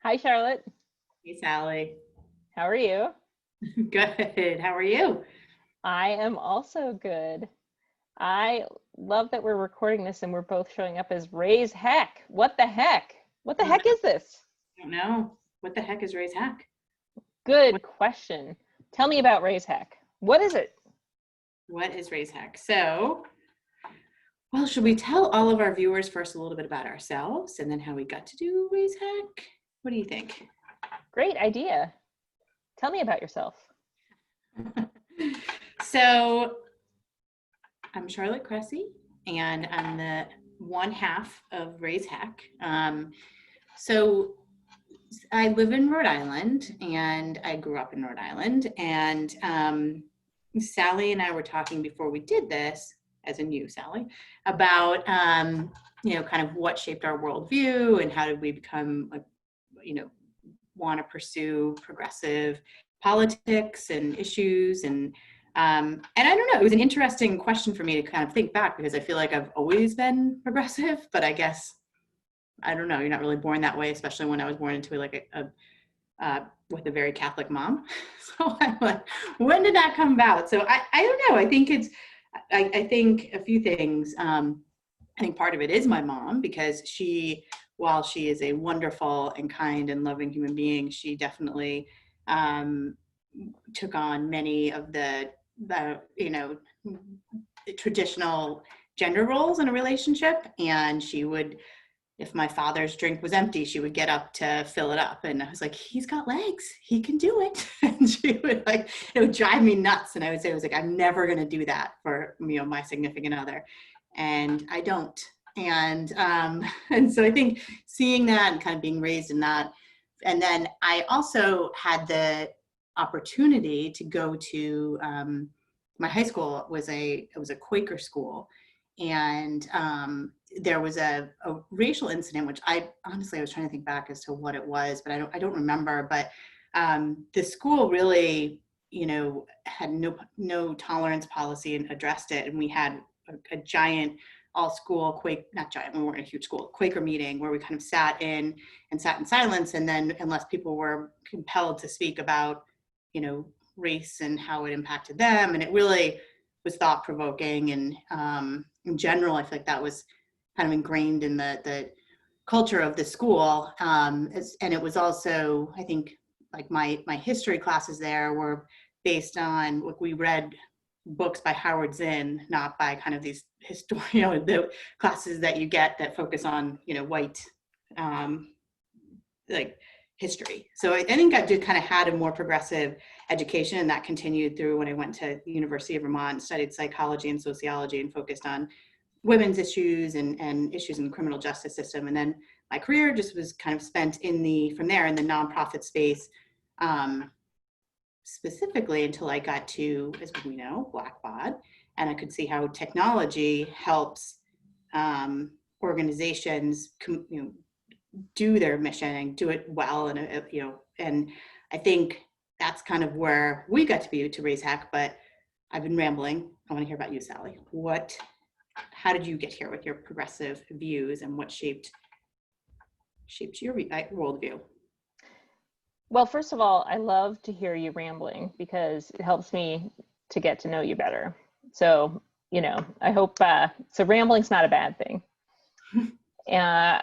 Hi, Charlotte. Hey, Sally. How are you? Good. How are you? I am also good. I love that we're recording this and we're both showing up as Ray's Heck. What the heck? What the Oh, I heck is this? don't know. What the heck is Ray's hack? Good What, question. Tell me about Ray's Heck. What is it? what is Ray's hack? Should we tell all of our viewers first a little bit about ourselves and then how we got to do Ray's hack? What do you think? Great idea. Tell me about yourself. So, I'm Charlotte Cressy, and I'm the one half of Ray's hack. So, I live in Rhode Island, and I grew up in Rhode Island, and Sally and I were talking before we did this, as in you, Sally, about kind of what shaped our worldview and how did we become, want to pursue progressive politics and issues and I don't know. It was an interesting question for me to kind of think back because I feel like I've always been progressive, but I guess I don't know. You're not really born that way, especially when I was born into like with a very Catholic mom. So I'm like, when did that come about? So I don't know. I think a few things. I think part of it is my mom because while she is a wonderful and kind and loving human being, she definitely um, took on many of the traditional gender roles in a relationship, and she would, if my father's drink was empty, she would get up to fill it up. And I was like, he's got legs, he can do it. And she would it would drive me nuts. And I would say, I was like, I'm never going to do that for, my significant other. And I don't. And so I think seeing that and kind of being raised in that. And then I also had the opportunity to go to, my high school it was a Quaker school. And there was a racial incident, which I honestly, I was trying to think back as to what it was, but I don't remember. But the school really, had no tolerance policy and addressed it. And we had a giant all school not giant, we weren't a huge school, Quaker meeting where we kind of sat in silence. And then unless people were compelled to speak about, race and how it impacted them. And it really was thought provoking. And in general, I feel like that was kind of ingrained in the culture of the school. And it was also, I think, like my history classes there were based on, like, we read books by Howard Zinn, not by kind of these the classes that you get that focus on, white, like history. So I think I did kind of had a more progressive education, and that continued through when I went to the University of Vermont, studied psychology and sociology, and focused on women's issues and issues in the criminal justice system. And then my career just was kind of spent from there in the nonprofit space, specifically until I got to, as we know, Blackbaud, and I could see how technology helps organizations, do their mission and do it well, and I think that's kind of where we got to be to Raise Hack. But I've been rambling. I want to hear about you, Sally. How did you get here with your progressive views, and what shaped your worldview? Well, first of all, I love to hear you rambling because it helps me to get to know you better. So, I hope, so rambling's not a bad thing. I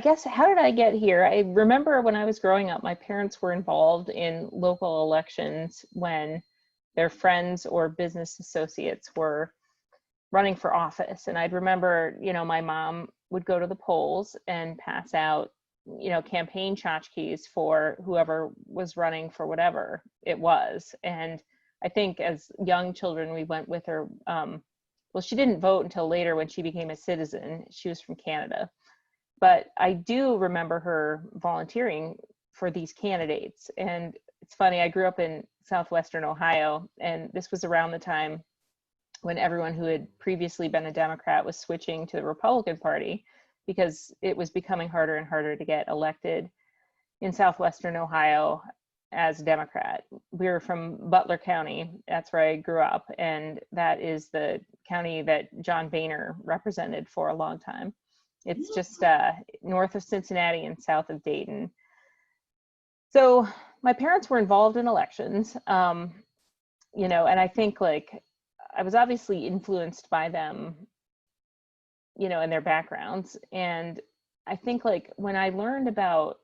guess, how did I get here? I remember when I was growing up, my parents were involved in local elections when their friends or business associates were running for office. And I'd remember, my mom would go to the polls and pass out, campaign tchotchkes for whoever was running for whatever it was. And I think as young children, we went with her. Well, she didn't vote until later when she became a citizen. She was from Canada. But I do remember her volunteering for these candidates. And it's funny, I grew up in southwestern Ohio, and this was around the time when everyone who had previously been a Democrat was switching to the Republican Party because it was becoming harder and harder to get elected in southwestern Ohio as a Democrat. We were from Butler County. That's where I grew up. And that is the county that John Boehner represented for a long time. It's just north of Cincinnati and south of Dayton. So my parents were involved in elections, you know, and I think like I was obviously influenced by them, you know, and their backgrounds. And I think like when I learned about,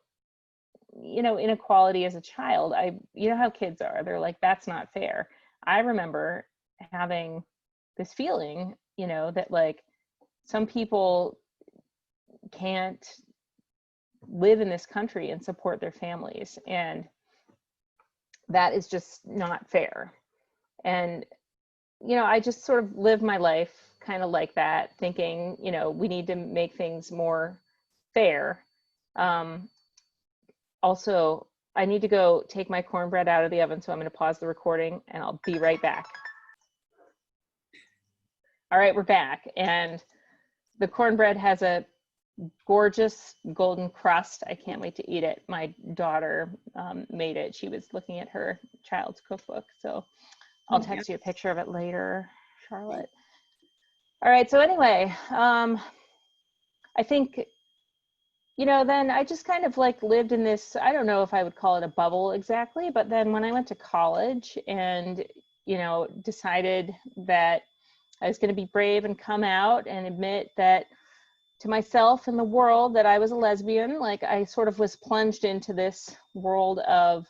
you know, inequality as a child, you know how kids are, they're like, that's not fair. I remember having this feeling, you know, that like some people can't live in this country and support their families. And that is just not fair. And, you know, I just sort of live my life kind of like that, thinking, you know, we need to make things more fair. Um, Also, I need to go take my cornbread out of the oven, so I'm going to pause the recording and I'll be right back. All right, we're back. And the cornbread has a gorgeous golden crust. I can't wait to eat it. My daughter made it. She was looking at her child's cookbook. So I'll text you a picture of it later, Charlotte. All right, so anyway, I think, you know, then I just kind of like lived in this, I don't know if I would call it a bubble exactly, but then when I went to college and, you know, decided that I was going to be brave and come out and admit that to myself and the world that I was a lesbian, like I sort of was plunged into this world of,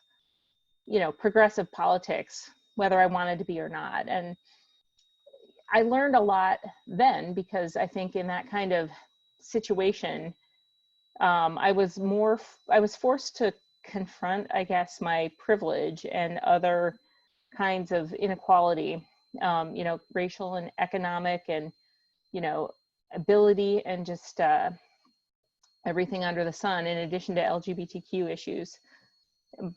you know, progressive politics, whether I wanted to be or not. And I learned a lot then, because I think in that kind of situation, I was forced to confront, I guess, my privilege and other kinds of inequality, you know, racial and economic and, you know, ability and just everything under the sun, in addition to LGBTQ issues,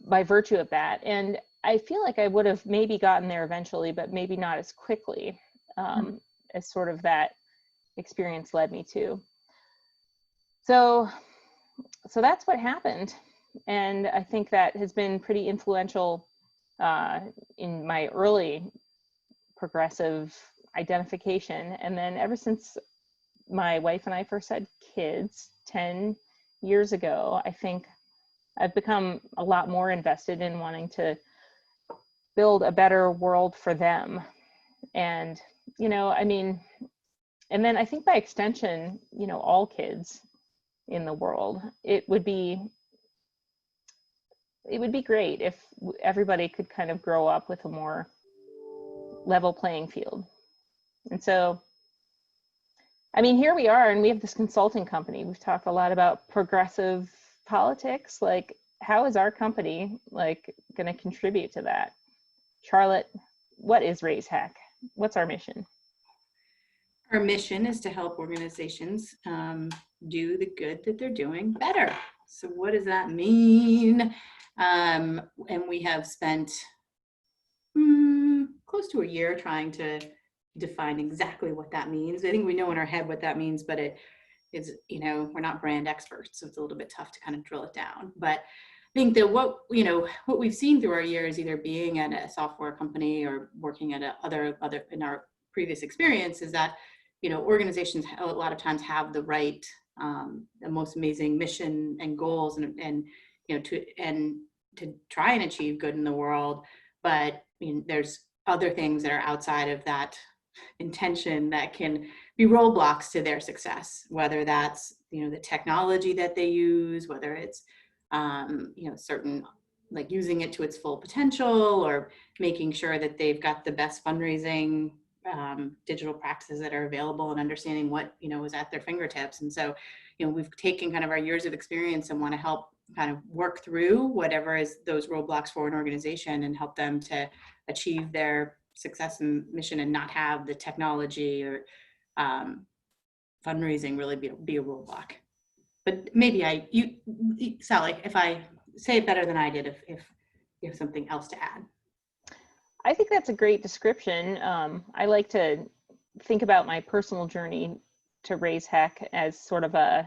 by virtue of that. And I feel like I would have maybe gotten there eventually, but maybe not as quickly as sort of that experience led me to. So that's what happened. And I think that has been pretty influential in my early progressive identification. And then ever since my wife and I first had kids 10 years ago, I think I've become a lot more invested in wanting to build a better world for them. And, you know, I mean, and then I think by extension, you know, all kids in the world, it would be great if everybody could kind of grow up with a more level playing field. And so, I mean, here we are, and we have this consulting company. We've talked a lot about progressive politics. Like, how is our company like going to contribute to that? Charlotte, what is Raise Hack? What's our mission? Our mission is to help organizations do the good that they're doing better. So what does that mean? And we have spent close to a year trying to define exactly what that means. I think we know in our head what that means, but it is, you know, we're not brand experts, so it's a little bit tough to kind of drill it down. But I think that what we've seen through our years, either being at a software company or working at other in our previous experience, is that, you know, organizations a lot of times have the right, the most amazing mission and goals, and you know, to try and achieve good in the world. But I mean, there's other things that are outside of that intention that can be roadblocks to their success, whether that's, you know, the technology that they use, whether it's you know, certain, like using it to its full potential, or making sure that they've got the best fundraising digital practices that are available, and understanding what, you know, is at their fingertips. And so, you know, we've taken kind of our years of experience and want to help kind of work through whatever is those roadblocks for an organization and help them to achieve their success and mission, and not have the technology or fundraising really be a roadblock. But maybe Sally, if I say it better than I did, if you have something else to add. I think that's a great description. I like to think about my personal journey to Raise Heck as sort of a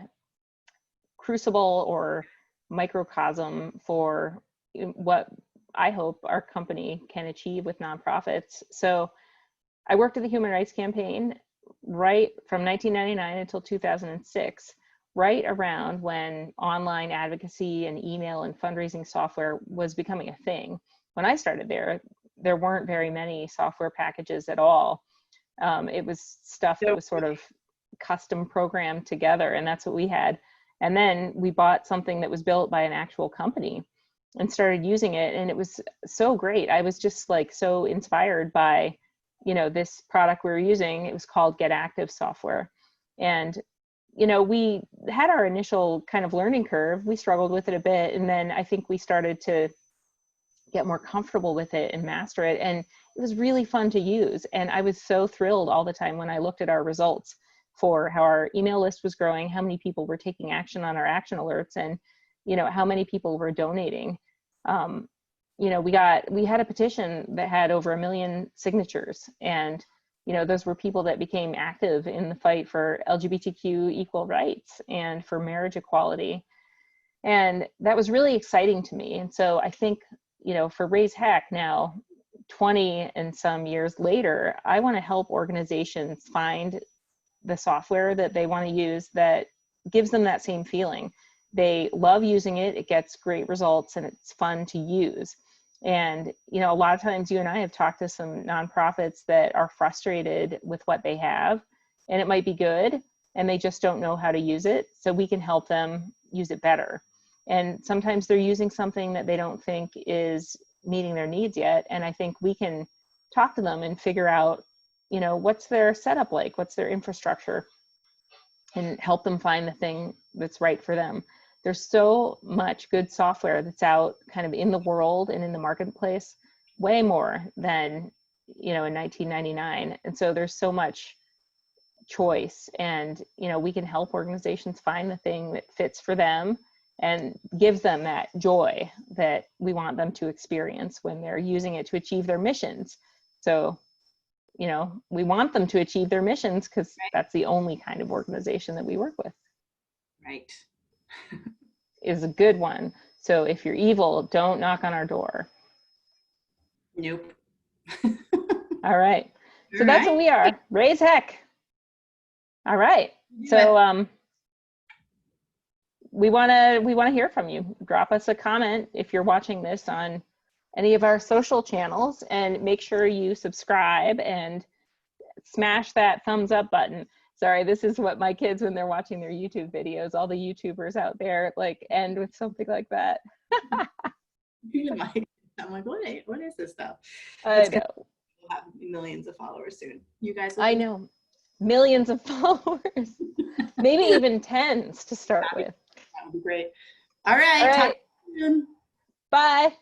crucible or microcosm for what I hope our company can achieve with nonprofits. So I worked at the Human Rights Campaign right from 1999 until 2006, right around when online advocacy and email and fundraising software was becoming a thing. When I started there weren't very many software packages at all. It was stuff that was sort of custom programmed together, and that's what we had. And then we bought something that was built by an actual company and started using it, and it was so great. I was just like so inspired by, this product we were using. It was called Get Active software. And we had our initial kind of learning curve. We struggled with it a bit, and then I think we started to get more comfortable with it and master it. And it was really fun to use. And I was so thrilled all the time when I looked at our results for how our email list was growing, how many people were taking action on our action alerts, and how many people were donating. We had a petition that had over 1 million signatures, and those were people that became active in the fight for LGBTQ equal rights and for marriage equality. And that was really exciting to me. And so I think, for Raise Heck now, 20 and some years later, I want to help organizations find the software that they want to use that gives them that same feeling. They love using it, it gets great results, and it's fun to use. And, a lot of times you and I have talked to some nonprofits that are frustrated with what they have, and it might be good, and they just don't know how to use it. So we can help them use it better. And sometimes they're using something that they don't think is meeting their needs yet. And I think we can talk to them and figure out, what's their setup like, what's their infrastructure, and help them find the thing that's right for them. There's so much good software that's out kind of in the world and in the marketplace, way more than, in 1999. And so there's so much choice, and, we can help organizations find the thing that fits for them and gives them that joy that we want them to experience when they're using it to achieve their missions. So, we want them to achieve their missions because that's the only kind of organization that we work with. Right. Is a good one. So if you're evil, don't knock on our door. Nope. All right. So that's what we are. Raise Heck. All right. So we want to hear from you. Drop us a comment if you're watching this on any of our social channels, and make sure you subscribe and smash that thumbs up button. Sorry, this is what my kids, when they're watching their YouTube videos, all the YouTubers out there like end with something like that. I'm like, what is this stuff? I know. We'll have millions of followers soon. You guys. I know. Millions of followers. Maybe even tens to start with. That would be great. All right. All right. Talk to you soon. Bye.